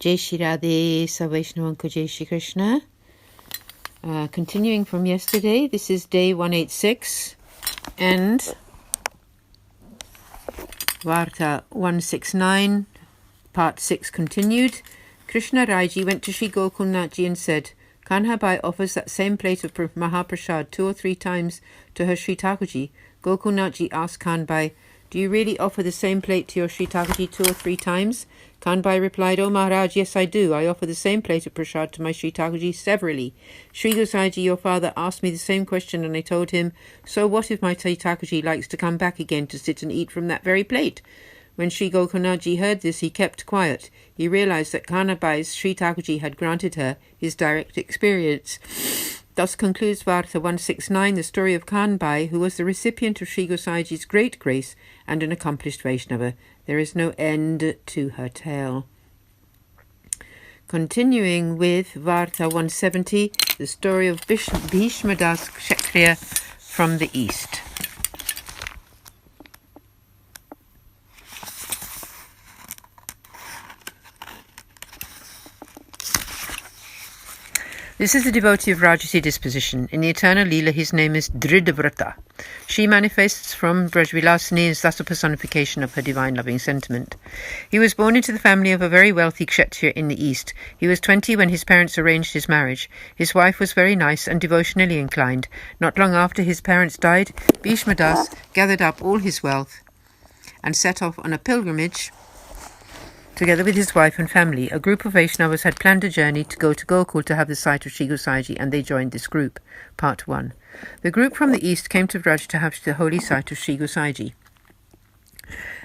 Jai Shri Radhe, Vaishnav Jai Shri Krishna. Continuing from yesterday, this is day 186 and Varta 169, part 6 continued. Krishna Raji went to Sri Gokulnathji and said, Kanhabai offers that same plate of Mahaprasad 2 or 3 times to her Sri Thakurji. Gokulnathji asked Kanbai, do you really offer the same plate to your Sri Thakurji 2 or 3 times? Kanbai replied, O Maharaj, yes I do. I offer the same plate of prasad to my Sri Thakurji severally. Sri Gosaiji, your father, asked me the same question and I told him, so what if my Sri Thakurji likes to come back again to sit and eat from that very plate? When Sri Gokulnathji heard this, he kept quiet. He realized that Kanabai's Sri Thakurji had granted her his direct experience. Thus concludes Varta 169, the story of Kanbai, who was the recipient of Sri Gosaiji's great grace and an accomplished Vaishnava. There is no end to her tale. Continuing with Varta 170, the story of Bhishmadas Kshatriya from the east. This is the devotee of Rajasi disposition. In the eternal Leela, his name is Vrata. She manifests from Brajvilasini and is thus a personification of her divine loving sentiment. He was born into the family of a very wealthy Kshatriya in the east. He was 20 when his parents arranged his marriage. His wife was very nice and devotionally inclined. Not long after his parents died, Bhishmadas gathered up all his wealth and set off on a pilgrimage. Together with his wife and family, a group of Vaishnavas had planned a journey to go to Gokul to have the sight of Sri Gosaiji, and they joined this group. Part 1. The group from the east came to Vraja to have the holy sight of Sri Gosaiji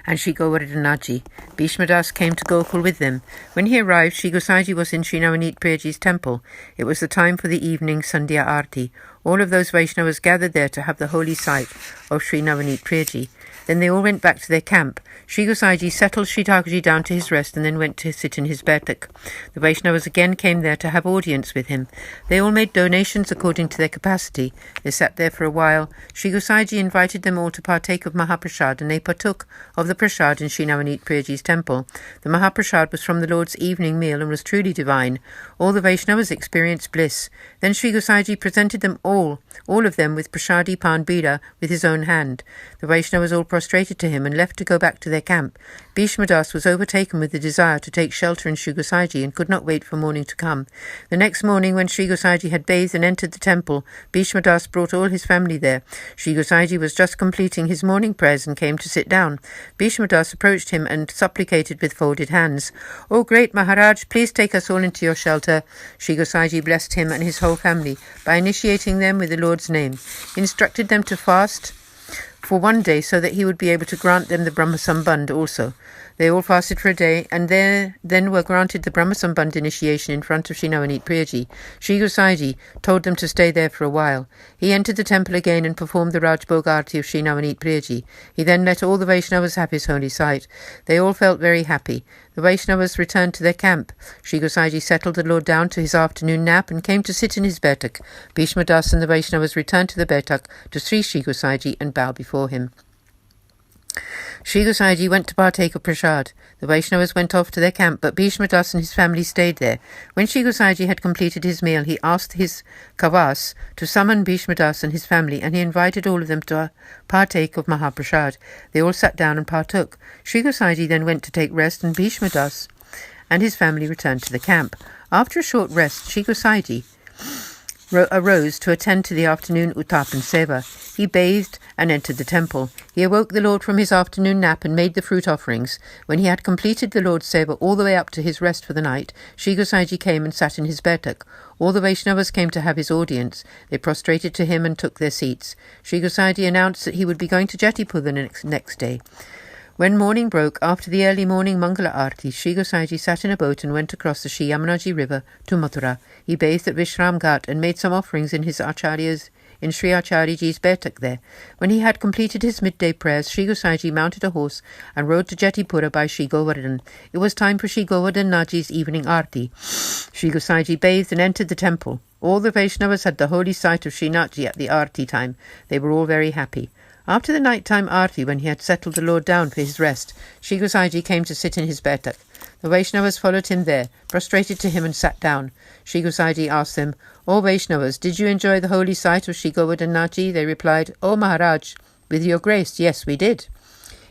and Sri Govardhanaji. Bhishmadas came to Gokul with them. When he arrived, Sri Gosaiji was in Sri Navneet Priyaji's temple. It was the time for the evening Sandhya Arti. All of those Vaishnavas gathered there to have the holy sight of Sri Navneet Priyaji. Then they all went back to their camp. Sri Gosaiji settled Sri Thakurji down to his rest and then went to sit in his bertak. The Vaishnavas again came there to have audience with him. They all made donations according to their capacity. They sat there for a while. Sri Gosaiji invited them all to partake of Mahaprasad, and they partook of the prasad in Sri Navneet Priyaji's temple. The Mahaprasad was from the Lord's evening meal and was truly divine. All the Vaishnavas experienced bliss. Then Sri Gosaiji presented them all of them with prasadi pan bida with his own hand. The Vaishnavas all prostrated to him and left to go back to their camp. Bhishmadas was overtaken with the desire to take shelter in Sri Gosaiji and could not wait for morning to come. The next morning, when Sri Gosaiji had bathed and entered the temple, Bhishmadas brought all his family there. Sri Gosaiji was just completing his morning prayers and came to sit down. Bhishmadas approached him and supplicated with folded hands, O great Maharaj, please take us all into your shelter. Sri Gosaiji blessed him and his whole family by initiating them with the Lord's name. He instructed them to fast for 1 day so that he would be able to grant them the Brahma Sambandh also. They all fasted for a day and then were granted the Brahma Sambandh initiation in front of Sri Navneet Priyaji. Sri Gosaiji told them to stay there for a while. He entered the temple again and performed the Rajbhog Arati of Sri Navneet Priyaji. He then let all the Vaishnavas have his holy sight. They all felt very happy. The Vaishnavas returned to their camp. Sri Gosaiji settled the Lord down to his afternoon nap and came to sit in his bertak. Bhishmadas and the Vaishnavas returned to the bertak to Sri Gosaiji and bow before him. Sri Gosaiji went to partake of prasad. The Vaishnavas went off to their camp, but Bhishmadas and his family stayed there. When Sri Gosaiji had completed his meal, he asked his kavas to summon Bhishmadas and his family, and he invited all of them to partake of Mahaprasad. They all sat down and partook. Sri Gosaiji then went to take rest, and Bhishmadas and his family returned to the camp. After a short rest, Sri Gosaiji arose to attend to the afternoon Uttapan Seva. He bathed and entered the temple. He awoke the Lord from his afternoon nap and made the fruit offerings. When he had completed the Lord's Seva all the way up to his rest for the night, Sri Gosaiji came and sat in his bertak. All the Vaishnavas came to have his audience. They prostrated to him and took their seats. Sri Gosaiji announced that he would be going to Jetipur the next day. When morning broke, after the early morning Mangala Arti, Sri Gosaiji sat in a boat and went across the Sri Yamunaji river to Mathura. He bathed at Vishram Ghat and made some offerings in Sri Acharyaji's bertak there. When he had completed his midday prayers, Sri Gosaiji mounted a horse and rode to Jetipura by Sri Govardhan. It was time for Sri Govardhanaji's evening arti. Sri Gosaiji bathed and entered the temple. All the Vaishnavas had the holy sight of Srinathji at the arti time. They were all very happy. After the night-time arti, when he had settled the Lord down for his rest, Sri Gosaiji came to sit in his bertak. The Vaishnavas followed him there, prostrated to him and sat down. Sri Gosaiji asked them, "O Vaishnavas, did you enjoy the holy sight of Sri Govardhanaji?" They replied, "O Maharaj, with your grace, yes, we did."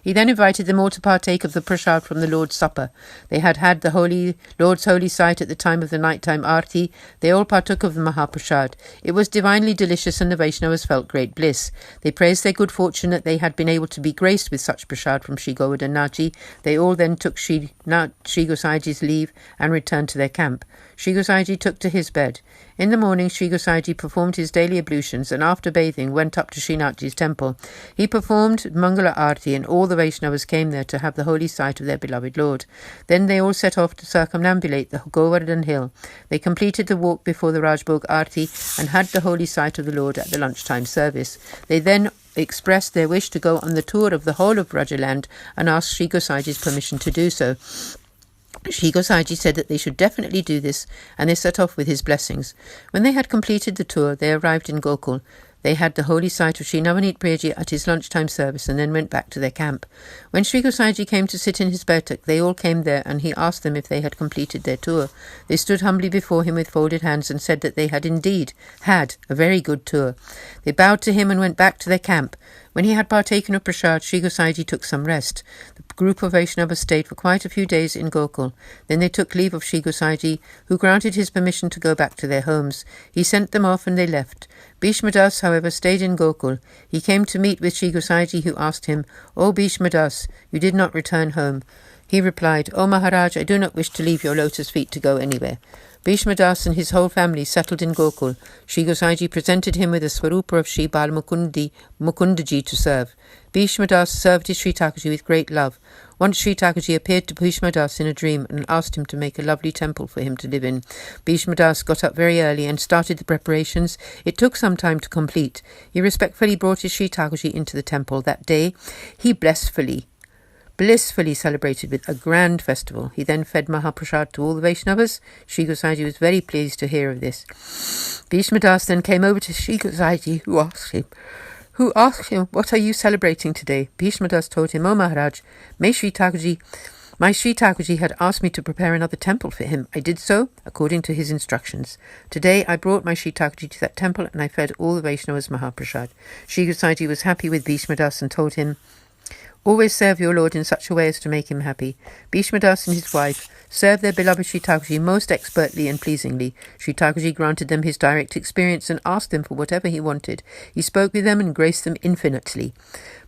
He then invited them all to partake of the prasad from the Lord's Supper. They had had the Lord's holy sight at the time of the nighttime arti. They all partook of the Mahaprasad. It was divinely delicious, and the Vaishnavas felt great bliss. They praised their good fortune that they had been able to be graced with such prasad from Sri Govardhanaji. They all then took Sri Gosaiji's leave and returned to their camp. Sri Gosaiji took to his bed. In the morning, Sri Gosaiji performed his daily ablutions and after bathing went up to Srinathji's temple. He performed Mangala Arti and all the Vaishnavas came there to have the holy sight of their beloved Lord. Then they all set off to circumambulate the Govardhan hill. They completed the walk before the Rajbhog Arti and had the holy sight of the Lord at the lunchtime service. They then expressed their wish to go on the tour of the whole of Vraja land and asked Sri Gosaiji's permission to do so. Sri Gosaiji said that they should definitely do this, and they set off with his blessings. When they had completed the tour, they arrived in Gokul. They had the holy sight of Sri Navneet Preji at his lunchtime service and then went back to their camp. When Sri Gosaiji came to sit in his Baitak, they all came there and he asked them if they had completed their tour. They stood humbly before him with folded hands and said that they had indeed had a very good tour. They bowed to him and went back to their camp. When he had partaken of prasad, Sri Gosaiji took some rest. The group of Vaishnavas stayed for quite a few days in Gokul. Then they took leave of Sri Gosaiji, who granted his permission to go back to their homes. He sent them off and they left. Bhishma Das, however, stayed in Gokul. He came to meet with Sri Gosaiji, who asked him, "O Bhishma Das, you did not return home." He replied, "O Maharaj, I do not wish to leave your lotus feet to go anywhere." Bhishma Das and his whole family settled in Gokul. Sri Gosaiji presented him with a swarupa of Sri Bal Mukundaji to serve. Bhishma Das served his Sri Thakurji with great love. Once Sri Thakurji appeared to Bhishma Das in a dream and asked him to make a lovely temple for him to live in. Bhishma Das got up very early and started the preparations. It took some time to complete. He respectfully brought his Sri Thakurji into the temple. That day he blissfully celebrated with a grand festival. He then fed Mahaprasad to all the Vaishnavas. Sri Gosaiji was very pleased to hear of this. Bhishma Das then came over to Sri Gosaiji, who asked him, "What are you celebrating today?" Bhishma Das told him, "O Maharaj, my Sri Thakurji had asked me to prepare another temple for him. I did so according to his instructions. Today I brought my Sri Thakurji to that temple and I fed all the Vaishnavas Mahaprasad." Sri Gosaiji was happy with Bhishma Das and told him, "Always serve your Lord in such a way as to make him happy." Bhishma Das and his wife served their beloved Sri Thakurji most expertly and pleasingly. Sri Thakurji granted them his direct experience and asked them for whatever he wanted. He spoke with them and graced them infinitely.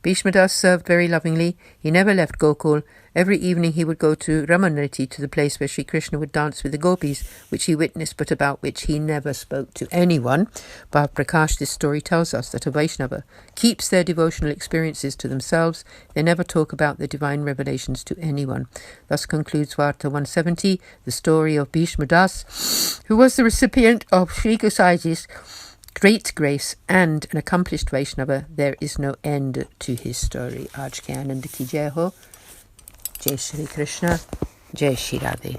Bhishma Das served very lovingly. He never left Gokul. Every evening he would go to Ramanrati, to the place where Sri Krishna would dance with the gopis, which he witnessed but about which he never spoke to anyone. Bhav Prakash, this story tells us that a Vaishnava keeps their devotional experiences to themselves. They never talk about the divine revelations to anyone. Thus concludes Varta 170, the story of Bhishma Das, who was the recipient of Sri Gosaiji's great grace and an accomplished Vaishnava. There is no end to his story. Aaj ke Anand ki jai ho. Jai Shri Krishna. Jai Shri Radhe.